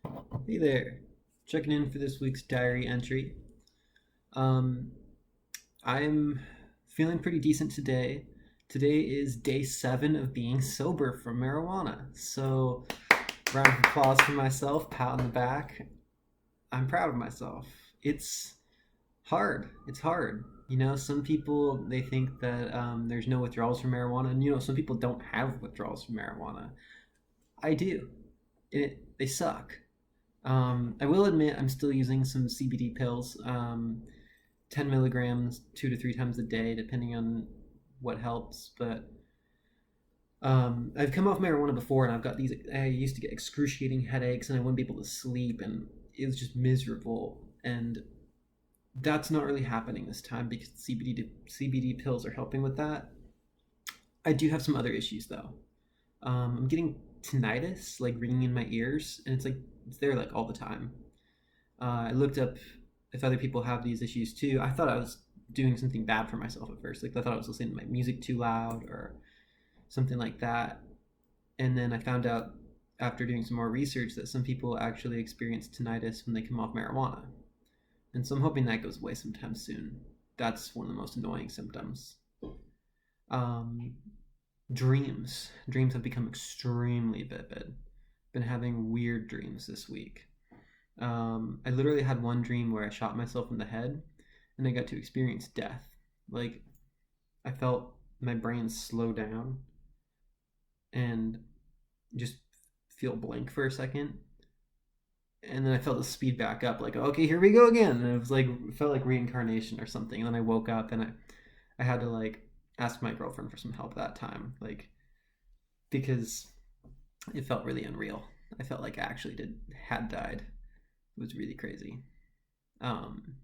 Hey there, checking in for this week's diary entry. Um, I'm feeling pretty decent today. Today is day 7 of being sober from marijuana. So, round of applause for myself, pat on the back. I'm proud of myself. It's hard. It's hard. Some people they think that there's no withdrawals from marijuana, and some people don't have withdrawals from marijuana. I do. They suck. I will admit I'm still using some CBD pills, 10 milligrams 2 to 3 times a day, depending on what helps. But I've come off marijuana before, and I've got these. I used to get excruciating headaches, and I wouldn't be able to sleep, and it was just miserable. And that's not really happening this time because CBD pills are helping with that. I do have some other issues though. I'm getting tinnitus, like ringing in my ears, and it's there like all the time. I looked up if other people have these issues too. I thought I was doing something bad for myself at first. Like I thought I was listening to my music too loud or something like that. And then I found out after doing some more research that some people actually experience tinnitus when they come off marijuana. And so I'm hoping that goes away sometime soon. That's one of the most annoying symptoms. Um, dreams have become extremely vivid. Been having weird dreams this week. I literally had one dream where I shot myself in the head and I got to experience death. Like, I felt my brain slow down and just feel blank for a second. And then I felt the speed back up, like, okay, here we go again. And it was like, it felt like reincarnation or something. And then I woke up and I had to, like, ask my girlfriend for some help that time. Like, because it felt really unreal. I felt like I actually had died. It was really crazy. Um,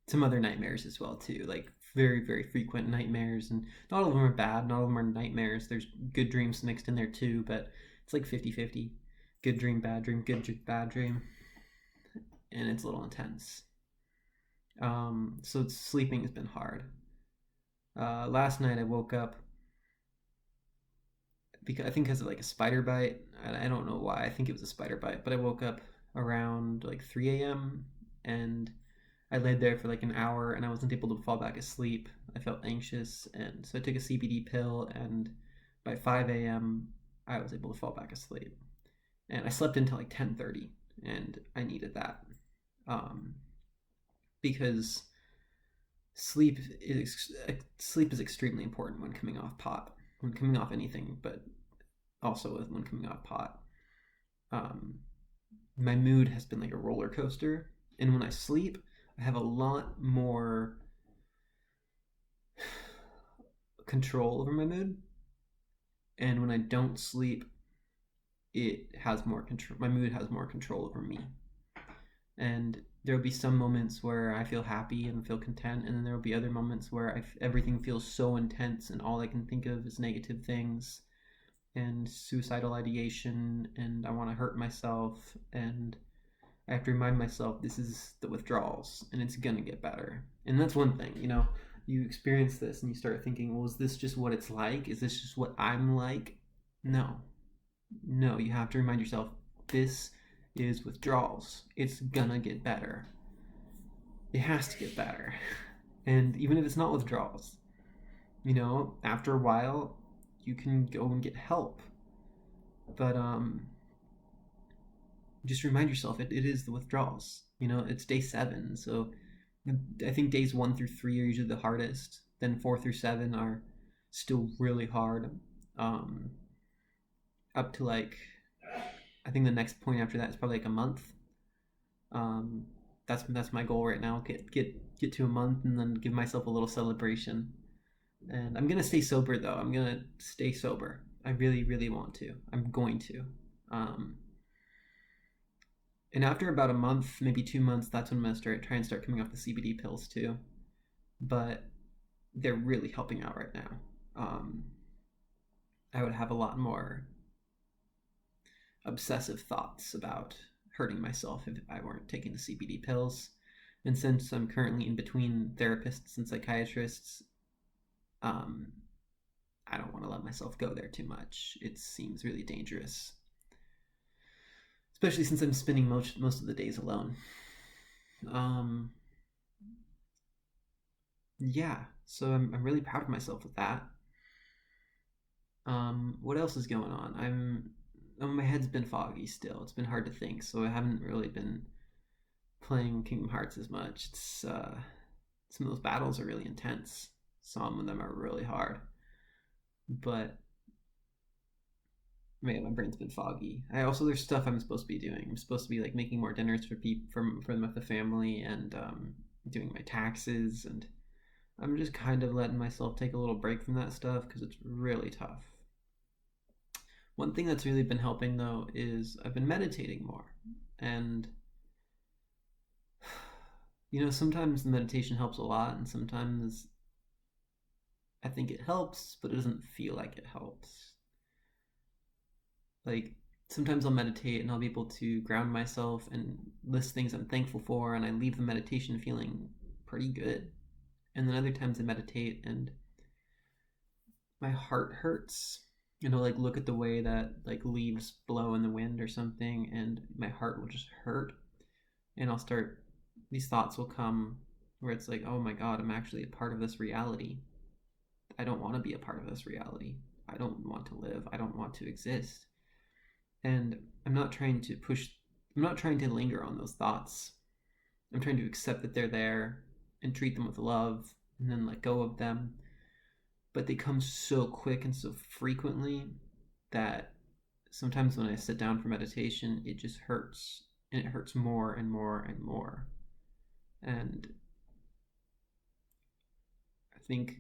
some other nightmares as well too, like very very frequent nightmares, and not all of them are bad, not all of them are nightmares. There's good dreams mixed in there too, but it's like 50-50. Good dream, bad dream, good dream, bad dream, and it's a little intense. So sleeping has been hard. Last night I woke up because I think because of like a spider bite. I don't know why. I think it was a spider bite, but I woke up around like 3 a.m. and I laid there for like an hour and I wasn't able to fall back asleep. I felt anxious, and so I took a CBD pill, and by 5 a.m. I was able to fall back asleep. And I slept until like 10:30, and I needed that um, because sleep is extremely important when coming off pot, when coming off anything, but also when coming off pot. Um, my mood has been like a roller coaster, and when I sleep, I have a lot more control over my mood, and when I don't sleep, it has more control. My mood has more control over me, and there will be some moments where I feel happy and feel content, and then there will be other moments where everything feels so intense, and all I can think of is negative things and suicidal ideation, and I want to hurt myself, and I have to remind myself this is the withdrawals, and it's gonna get better. And that's one thing, you experience this and you start thinking, well, is this just what it's like? Is this just what I'm like? No, no, you have to remind yourself this is withdrawals. It's gonna get better. It has to get better. And even if it's not withdrawals, after a while, you can go and get help. But just remind yourself it is the withdrawals. It's day 7, so I think days 1 through 3 are usually the hardest. Then 4 through 7 are still really hard. Um, Up to like, I think the next point after that is probably like a month. Um, that's my goal right now. Get to a month and then give myself a little celebration. And I'm gonna stay sober though. I'm gonna stay sober. I really really want to. I'm going to. Um, and after about a month, maybe 2 months, that's when I'm gonna try and start coming off the CBD pills too. But they're really helping out right now. Um, I would have a lot more obsessive thoughts about hurting myself if I weren't taking the CBD pills. And since I'm currently in between therapists and psychiatrists, um, I don't want to let myself go there too much. It seems really dangerous. especially since I'm spending most of the days alone. Um, yeah, so I'm really proud of myself with that. What else is going on? My head's been foggy still. It's been hard to think, so I haven't really been playing Kingdom Hearts as much. It's some of those battles are really intense. Some of them are really hard, but man, my brain's been foggy. I also there's stuff I'm supposed to be doing. I'm supposed to be like making more dinners for people for them with the family and doing my taxes, and I'm just kind of letting myself take a little break from that stuff because it's really tough. One thing that's really been helping though is I've been meditating more, and sometimes the meditation helps a lot, and sometimes I think it helps, but it doesn't feel like it helps. Like sometimes I'll meditate and I'll be able to ground myself and list things I'm thankful for, and I leave the meditation feeling pretty good. And then other times I meditate and my heart hurts. Like look at the way that like leaves blow in the wind or something, and my heart will just hurt. And these thoughts will come where it's like, oh my God, I'm actually a part of this reality. I don't want to be a part of this reality. I don't want to live. I don't want to exist. And I'm not trying to linger on those thoughts. I'm trying to accept that they're there and treat them with love and then let go of them. But they come so quick and so frequently that sometimes when I sit down for meditation, it just hurts. And it hurts more and more and more. And I think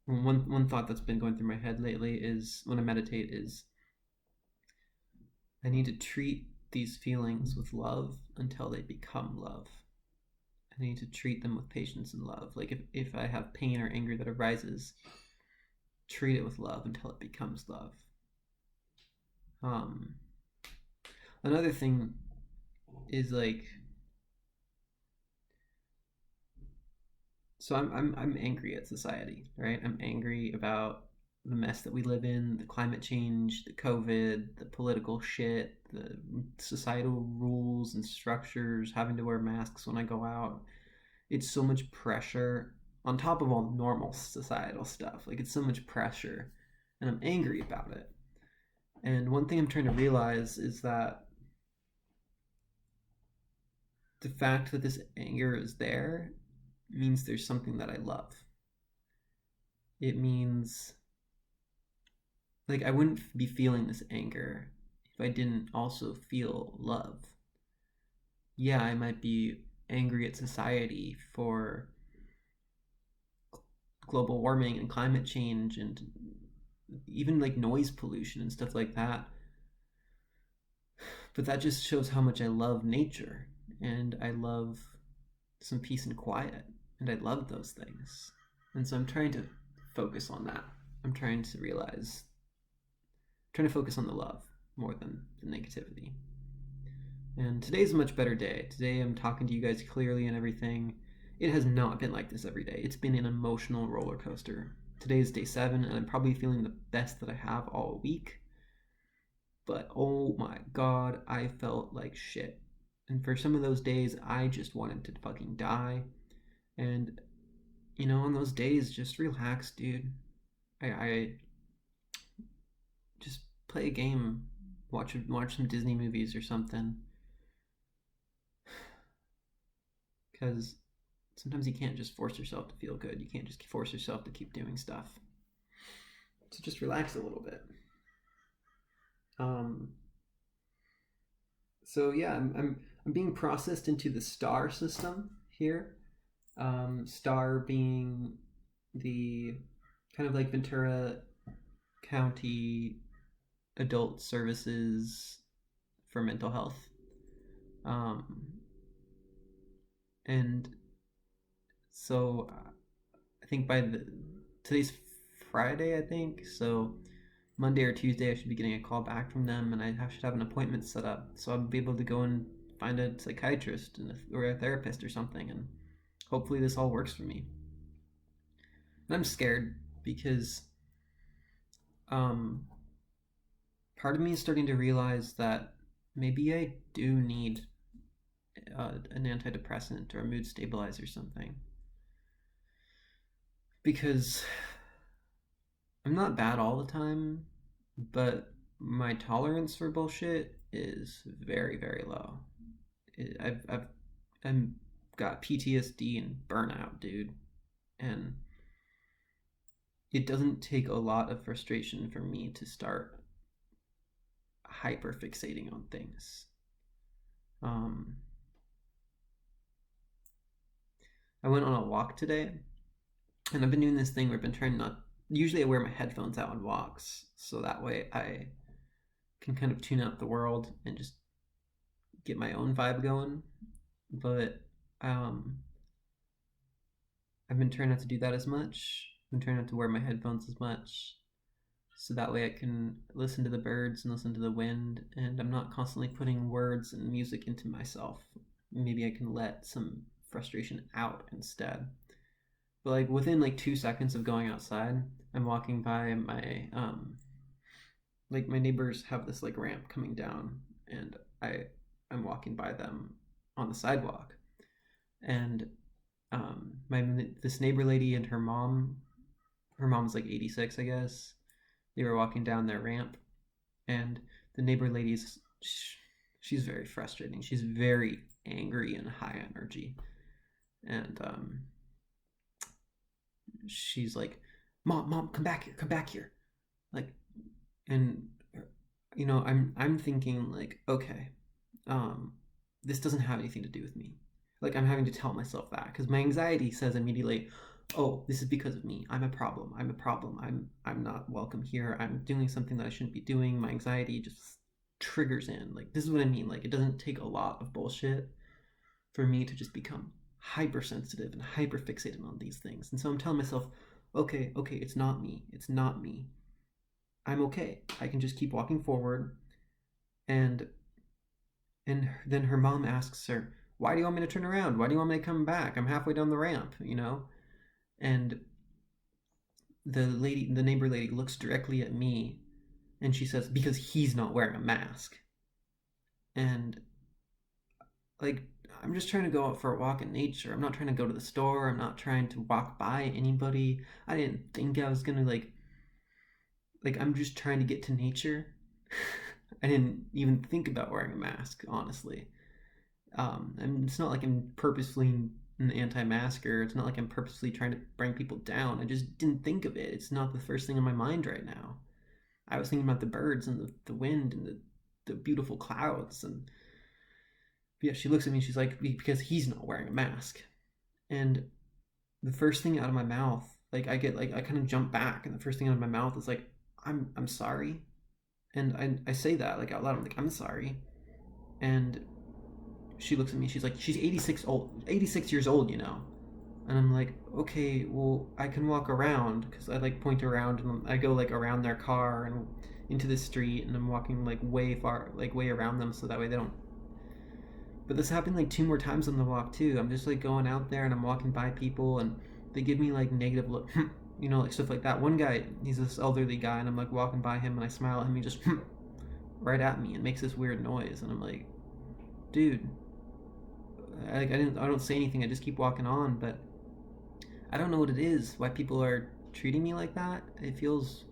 one thought that's been going through my head lately is when I meditate is I need to treat these feelings with love until they become love. I need to treat them with patience and love. Like if I have pain or anger that arises, treat it with love until it becomes love. Another thing is like, so I'm angry at society, right? I'm angry about the mess that we live in, the climate change, the COVID, the political shit, the societal rules and structures, having to wear masks when I go out. It's so much pressure on top of all normal societal stuff. Like it's so much pressure, and I'm angry about it. And one thing I'm trying to realize is that the fact that this anger is there means there's something that I love. It means like I wouldn't be feeling this anger if I didn't also feel love. Yeah, I might be angry at society for global warming and climate change and even like noise pollution and stuff like that. But that just shows how much I love nature and I love some peace and quiet, and I love those things. And so I'm trying to focus on that. I'm trying to focus on the love more than the negativity. And today's a much better day. Today I'm talking to you guys clearly and everything. It has not been like this every day. It's been an emotional roller coaster. Today is day 7, and I'm probably feeling the best that I have all week. But oh my God, I felt like shit. And for some of those days, I just wanted to fucking die. And, on those days, just relax, dude. I just play a game, watch some Disney movies or something. Because sometimes you can't just force yourself to feel good. You can't just force yourself to keep doing stuff. So just relax a little bit. So yeah, I'm being processed into the STAR system here. STAR being the kind of like Ventura County adult services for mental health. And so I think today's Friday, I think. So Monday or Tuesday, I should be getting a call back from them, and I should have an appointment set up. So I'll be able to go and find a psychiatrist or a therapist or something, and hopefully this all works for me. And I'm scared because part of me is starting to realize that maybe I do need an antidepressant or a mood stabilizer or something. Because I'm not bad all the time, but my tolerance for bullshit is very, very low. I'm got PTSD and burnout, dude, and it doesn't take a lot of frustration for me to start hyper fixating on things. Um, I went on a walk today, and I've been doing this thing where I've been trying not. Usually, I wear my headphones out on walks, so that way I can kind of tune out the world and just get my own vibe going. But um, I've been trying not to do that as much. I've been trying not to wear my headphones as much, so that way I can listen to the birds and listen to the wind, and I'm not constantly putting words and music into myself. Maybe I can let some frustration out instead. But like within like 2 seconds of going outside, I'm walking by my like my neighbors have this like ramp coming down, and I'm walking by them on the sidewalk, and my this neighbor lady and her mom's like 86, I guess. They were walking down their ramp, and the neighbor lady's she's very frustrating. She's very angry and high energy, and she's like, mom, come back here, come back here, like, and I'm thinking like, okay, um, this doesn't have anything to do with me. Like I'm having to tell myself that because my anxiety says immediately, oh, this is because of me. I'm a problem. I'm a problem. I'm not welcome here. I'm doing something that I shouldn't be doing. My anxiety just triggers in. Like this is what I mean. Like it doesn't take a lot of bullshit for me to just become hypersensitive and hyper fixated on these things. And so I'm telling myself, okay, it's not me. It's not me. I'm okay. I can just keep walking forward. And then her mom asks her, why do you want me to turn around? Why do you want me to come back? I'm halfway down the ramp, you know? And the neighbor lady looks directly at me and she says, because he's not wearing a mask. And like, I'm just trying to go out for a walk in nature. I'm not trying to go to the store. I'm not trying to walk by anybody. I didn't think I was gonna like I'm just trying to get to nature. I didn't even think about wearing a mask, honestly. And it's not like I'm purposely an anti-masker. It's not like I'm purposely trying to bring people down. I just didn't think of it. It's not the first thing on my mind right now. I was thinking about the birds and the wind and the beautiful clouds. And yeah, she looks at me and she's like, because he's not wearing a mask. And the first thing out of my mouth, like I get like I kind of jump back, and the first thing out of my mouth is like, I'm sorry. And I say that like out loud. I'm like, I'm sorry. And she looks at me. She's like, she's 86 years old, you know. And I'm like, okay, well, I can walk around because I like point around and I go like around their car and into the street, and I'm walking like way far, like way around them, so that way they don't. But this happened like two more times on the walk too. I'm just like going out there and I'm walking by people and they give me like negative look, like stuff like that. One guy, he's this elderly guy, and I'm like walking by him and I smile at him. He just right at me and makes this weird noise, and I'm like, dude, I don't say anything. I just keep walking on, but I don't know what it is. Why people are treating me like that? It feels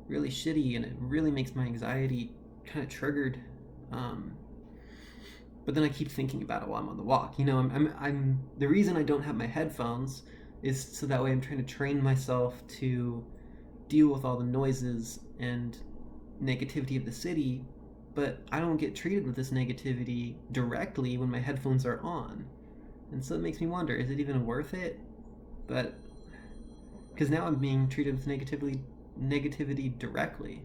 really shitty, and it really makes my anxiety kind of triggered. Um, but then I keep thinking about it while I'm on the walk. I'm the reason I don't have my headphones is so that way I'm trying to train myself to deal with all the noises and negativity of the city, but I don't get treated with this negativity directly when my headphones are on. And so it makes me wonder, is it even worth it? But because now I'm being treated with negativity directly.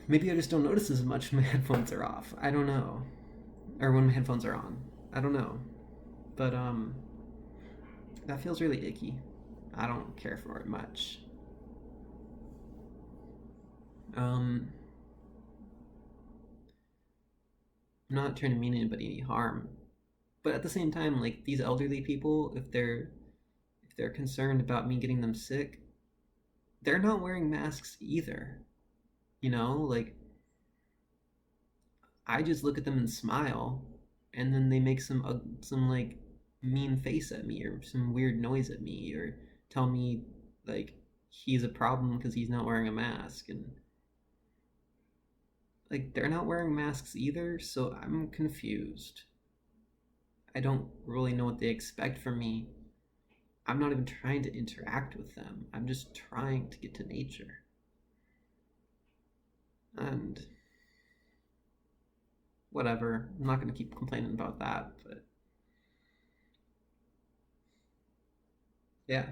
Maybe I just don't notice as much when my headphones are off. I don't know. Or when my headphones are on. I don't know. But that feels really icky. I don't care for it much. I'm not trying to mean anybody any harm, but at the same time, like these elderly people, if they're concerned about me getting them sick, they're not wearing masks either. Like I just look at them and smile, and then they make some like mean face at me or some weird noise at me or tell me like he's a problem because he's not wearing a mask, and like they're not wearing masks either, so I'm confused. I don't really know what they expect from me. I'm not even trying to interact with them. I'm just trying to get to nature. And whatever. I'm not going to keep complaining about that, but yeah.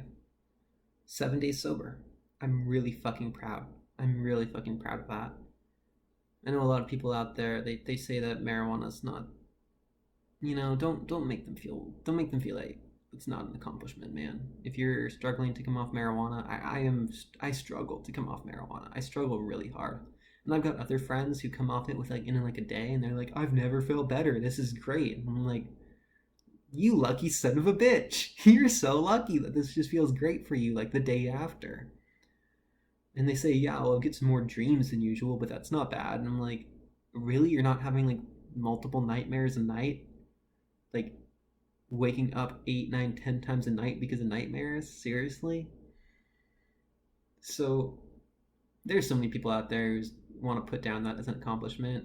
7 days sober. I'm really fucking proud. I'm really fucking proud of that. I know a lot of people out there, they say that marijuana's not, don't make them feel like it's not an accomplishment, man. If you're struggling to come off marijuana, I struggle to come off marijuana. I struggle really hard. And I've got other friends who come off it with like in like a day, and they're like, I've never felt better. This is great. And I'm like, you lucky son of a bitch. You're so lucky that this just feels great for you like the day after. And they say, yeah, well, I'll get some more dreams than usual, but that's not bad. And I'm like, really? You're not having like multiple nightmares a night? Like waking up 8, 9, 10 times a night because of nightmares? Seriously? So there's so many people out there who want to put down that as an accomplishment.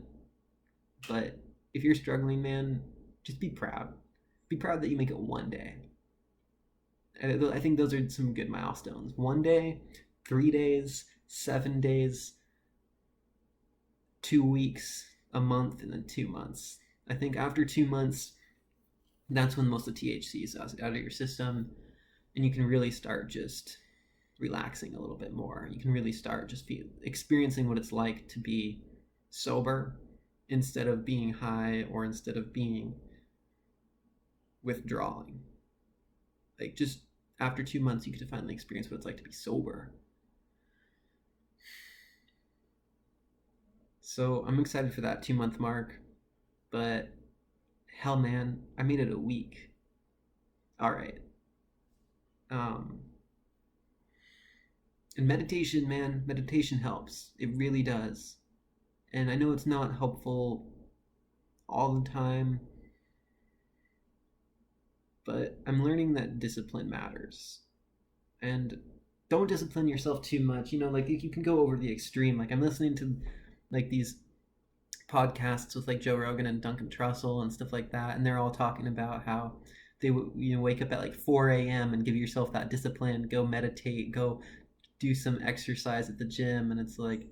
But if you're struggling, man, just be proud. Be proud that you make it one day. I think those are some good milestones. 1 day, 3 days, 7 days, 2 weeks, a month, and then 2 months. I think after 2 months, that's when most of the THC is out of your system, and you can really start just relaxing a little bit more. You can really start just experiencing what it's like to be sober instead of being high or instead of being withdrawing. Like just after 2 months, you get to finally experience what it's like to be sober. So I'm excited for that 2 month mark, but hell, man, I made it a week. All right. Um, and meditation, man, meditation helps. It really does. And I know it's not helpful all the time, but I'm learning that discipline matters. And don't discipline yourself too much. Like you can go over the extreme. Like I'm listening to like these podcasts with like Joe Rogan and Duncan Trussell and stuff like that, and they're all talking about how they wake up at like 4 a.m. and give yourself that discipline, go meditate, go do some exercise at the gym. And it's like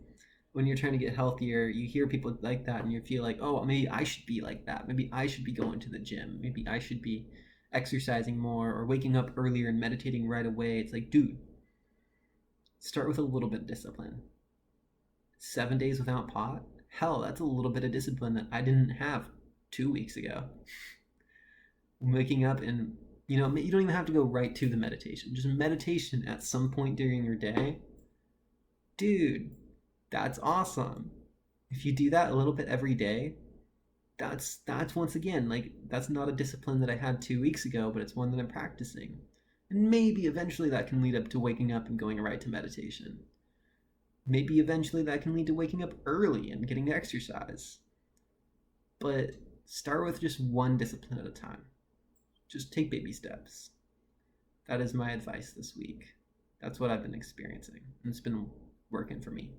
when you're trying to get healthier, you hear people like that and you feel like, oh, maybe I should be like that. Maybe I should be going to the gym. Maybe I should be exercising more or waking up earlier and meditating right away. It's like, dude, start with a little bit of discipline. 7 days without pot? Hell, that's a little bit of discipline that I didn't have 2 weeks ago. Waking up and, you don't even have to go right to the meditation. Just meditation at some point during your day. Dude, that's awesome. If you do that a little bit every day, that's once again, like, that's not a discipline that I had 2 weeks ago, but it's one that I'm practicing. And maybe eventually that can lead up to waking up and going right to meditation. Maybe eventually that can lead to waking up early and getting exercise. But start with just one discipline at a time. Just take baby steps. That is my advice this week. That's what I've been experiencing. And it's been working for me.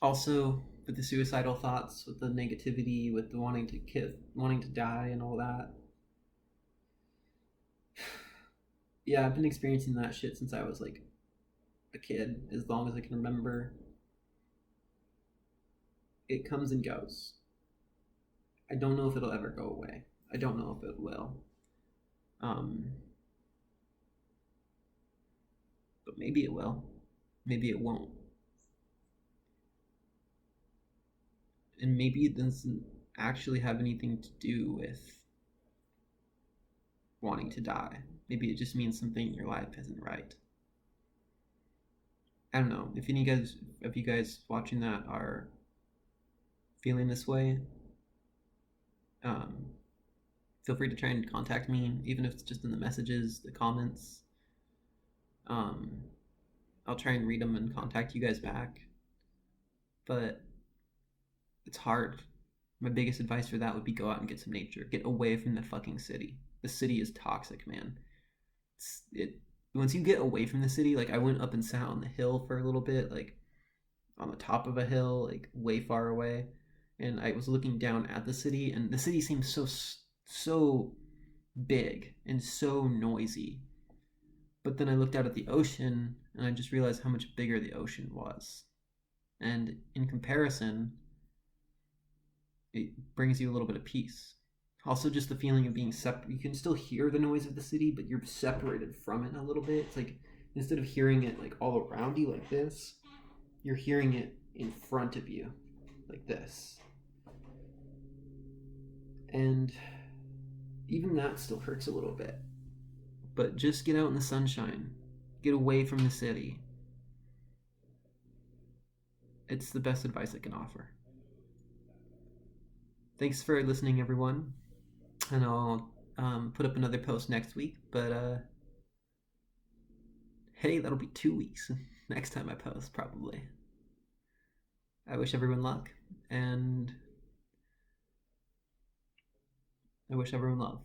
Also, with the suicidal thoughts, with the negativity, with the wanting to die and all that. Yeah, I've been experiencing that shit since I was like a kid, as long as I can remember. It comes and goes. I don't know if it'll ever go away. I don't know if it will. But maybe it will. Maybe it won't. And maybe it doesn't actually have anything to do with wanting to die. Maybe it just means something in your life isn't right. I don't know. If any of you guys watching that are feeling this way, feel free to try and contact me, even if it's just in the messages, the comments. I'll try and read them and contact you guys back. But it's hard. My biggest advice for that would be go out and get some nature. Get away from the fucking city. The city is toxic, man. It once you get away from the city, like I went up and sat on the hill for a little bit, like on the top of a hill, like way far away, and I was looking down at the city, and the city seems so big and so noisy. But then I looked out at the ocean, and I just realized how much bigger the ocean was. And in comparison, it brings you a little bit of peace. Also, just the feeling of being separate. You can still hear the noise of the city, but you're separated from it a little bit. It's like instead of hearing it like all around you like this, you're hearing it in front of you like this. And even that still hurts a little bit. But just get out in the sunshine. Get away from the city. It's the best advice I can offer. Thanks for listening, everyone. And I'll put up another post next week. But hey, that'll be 2 weeks next time I post, probably. I wish everyone luck, and I wish everyone love.